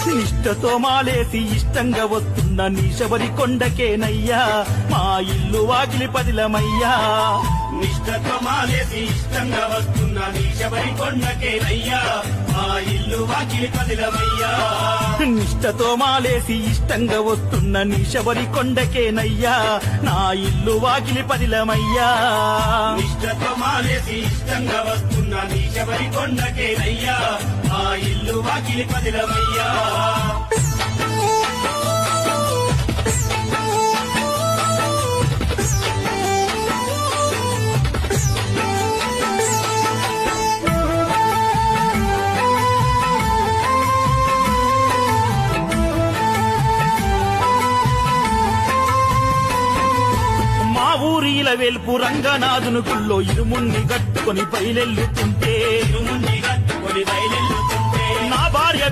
నిష్టతో మాలేసి ఇష్టంగా వస్తున్న నీ శబరి కొండకేనయ్యా మా ఇల్లు వాకిలి పదిలమయ్యా. నిష్టతో మాలేసి ఇష్టంగా వస్తున్న నీ శబరి కొండకేనయ్యా మా ఇల్లు వాకిలి పదిలమయ్యా. నిష్టతో మాలేసి ఇష్టంగా వస్తున్న నీ శబరి కొండకేనయ్యా నా ఇల్లు వాకిలి పదిలమయ్యా. నిష్టతో మాలేసి ఇష్టంగా వస్తున్న నీ శబరి కొండకేనయ్యా మా ఇల్లు వాకిలి పదిలమయ్యా. ఊరిల వెల్పు రంగనాథుని గుళ్ళో ఇరుముండి గట్టుకొని బయలెల్లుతుంటే ఇరుముండి గట్టుకొని బయలెల్లుతుంటే నా భార్య